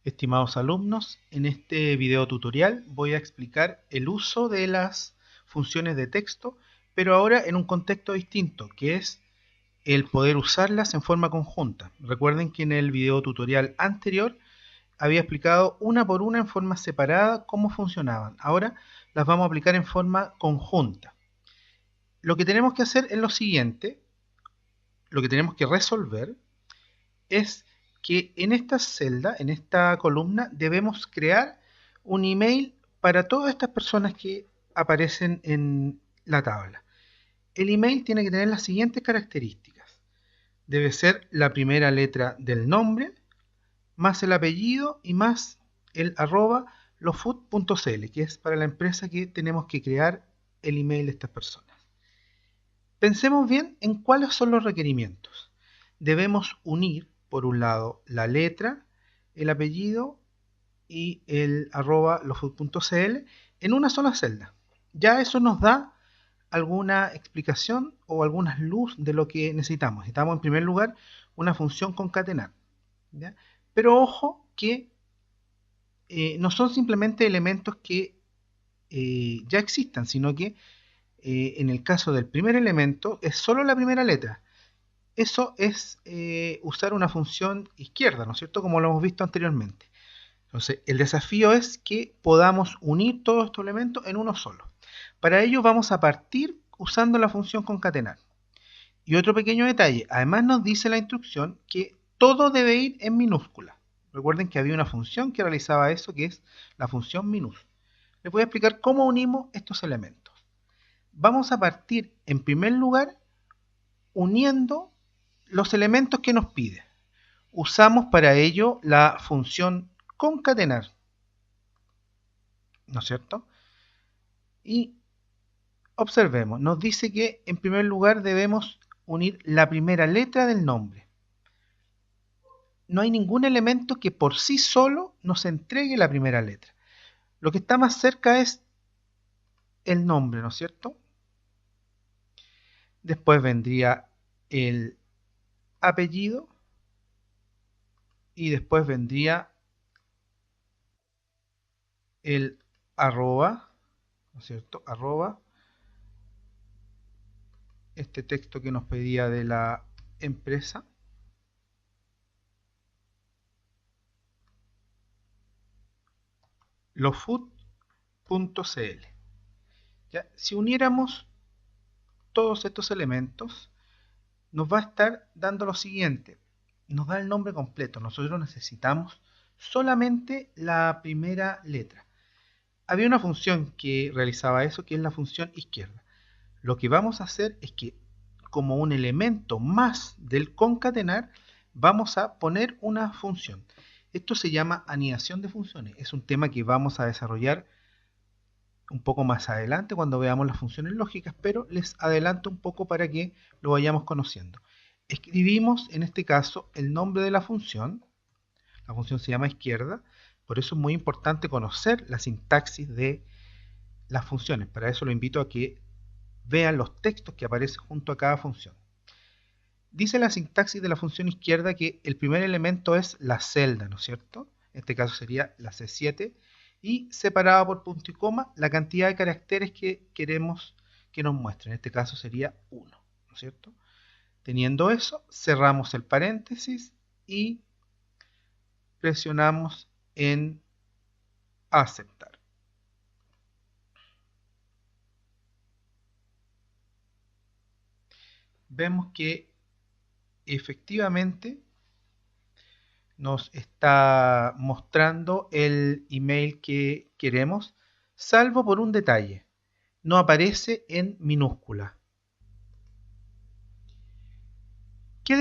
Estimados alumnos, en este video tutorial voy a explicar el uso de las funciones de texto, pero ahora en un contexto distinto, que es el poder usarlas en forma conjunta. Recuerden que en el video tutorial anterior había explicado una por una en forma separada cómo funcionaban. Ahora las vamos a aplicar en forma conjunta. Lo que tenemos que hacer es lo siguiente, lo que tenemos que resolver es que en esta celda, en esta columna, debemos crear un email para todas estas personas que aparecen en la tabla. El email tiene que tener las siguientes características. Debe ser la primera letra del nombre, más el apellido y más el arroba lofood.cl, que es para la empresa que tenemos que crear el email de estas personas. Pensemos bien en cuáles son los requerimientos. Debemos unir, por un lado, la letra, el apellido y el arroba lofood.cl en una sola celda. Ya eso nos da alguna explicación o alguna luz de lo que necesitamos. Necesitamos en primer lugar una función concatenar, ¿ya? Pero ojo que no son simplemente elementos que ya existan, sino que en el caso del primer elemento es solo la primera letra. Eso es usar una función izquierda, ¿no es cierto? Como lo hemos visto anteriormente. Entonces, el desafío es que podamos unir todos estos elementos en uno solo. Para ello vamos a partir usando la función concatenar. Y otro pequeño detalle, además nos dice la instrucción que todo debe ir en minúscula. Recuerden que había una función que realizaba eso, que es la función minus. Les voy a explicar cómo unimos estos elementos. Vamos a partir en primer lugar uniendo los elementos que nos pide. Usamos para ello la función concatenar, ¿no es cierto? Y observemos, nos dice que en primer lugar debemos unir la primera letra del nombre. No hay ningún elemento que por sí solo nos entregue la primera letra. Lo que está más cerca es el nombre, ¿no es cierto? Después vendría el apellido y después vendría el arroba, ¿no es cierto? Arroba, este texto que nos pedía de la empresa. lofood.cl. Si uniéramos todos estos elementos, nos va a estar dando lo siguiente. Nos da el nombre completo. Nosotros necesitamos solamente la primera letra. Había una función que realizaba eso, que es la función izquierda. Lo que vamos a hacer es que, como un elemento más del concatenar, vamos a poner una función. Esto se llama anidación de funciones. Es un tema que vamos a desarrollar un poco más adelante cuando veamos las funciones lógicas, pero les adelanto un poco para que lo vayamos conociendo. Escribimos en este caso el nombre de la función se llama izquierda, por eso es muy importante conocer la sintaxis de las funciones. Para eso lo invito a que vean los textos que aparecen junto a cada función. Dice la sintaxis de la función izquierda que el primer elemento es la celda, ¿no es cierto? En este caso sería la C7, y separada por punto y coma la cantidad de caracteres que queremos que nos muestre. En este caso sería 1, ¿no es cierto? Teniendo eso, cerramos el paréntesis y presionamos en aceptar. Vemos que efectivamente nos está mostrando el email que queremos, salvo por un detalle. No aparece en minúscula. ¿Qué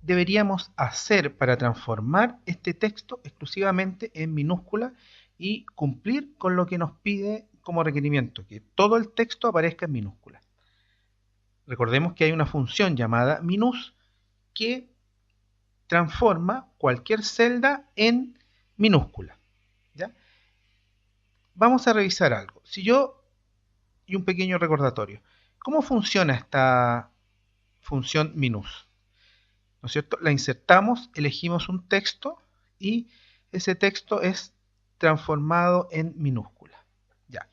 deberíamos hacer para transformar este texto exclusivamente en minúscula y cumplir con lo que nos pide como requerimiento, que todo el texto aparezca en minúscula? Recordemos que hay una función llamada minus que transforma cualquier celda en minúscula, ¿ya? Vamos a revisar algo. Y un pequeño recordatorio. ¿Cómo funciona esta función minus? ¿No es cierto? La insertamos, elegimos un texto y ese texto es transformado en minúscula. Ya.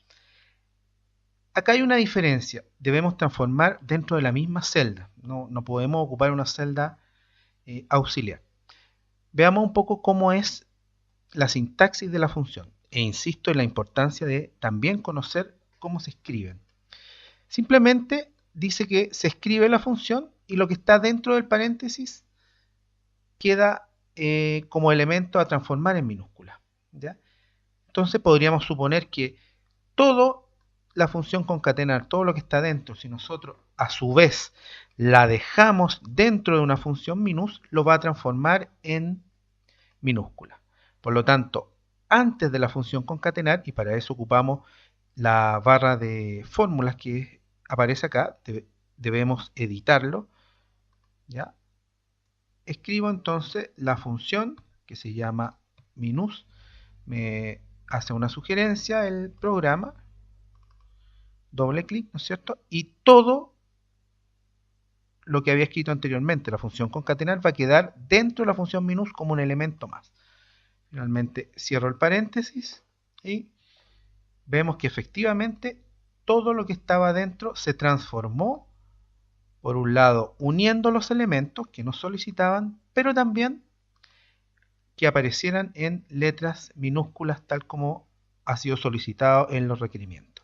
Acá hay una diferencia. Debemos transformar dentro de la misma celda. No podemos ocupar una celda auxiliar. Veamos un poco cómo es la sintaxis de la función. E insisto en la importancia de también conocer cómo se escriben. Simplemente dice que se escribe la función y lo que está dentro del paréntesis queda como elemento a transformar en minúscula. ¿Ya? Entonces podríamos suponer que toda la función concatenar, todo lo que está dentro, si nosotros a su vez la dejamos dentro de una función minus, lo va a transformar en minúscula. Por lo tanto, antes de la función concatenar, y para eso ocupamos la barra de fórmulas que aparece acá, debemos editarlo, ¿ya? Escribo entonces la función que se llama minus, me hace una sugerencia el programa, doble clic, ¿no es cierto? Y todo lo que había escrito anteriormente, la función concatenar, va a quedar dentro de la función minus como un elemento más. Finalmente cierro el paréntesis y vemos que efectivamente todo lo que estaba dentro se transformó, por un lado, uniendo los elementos que nos solicitaban, pero también que aparecieran en letras minúsculas tal como ha sido solicitado en los requerimientos.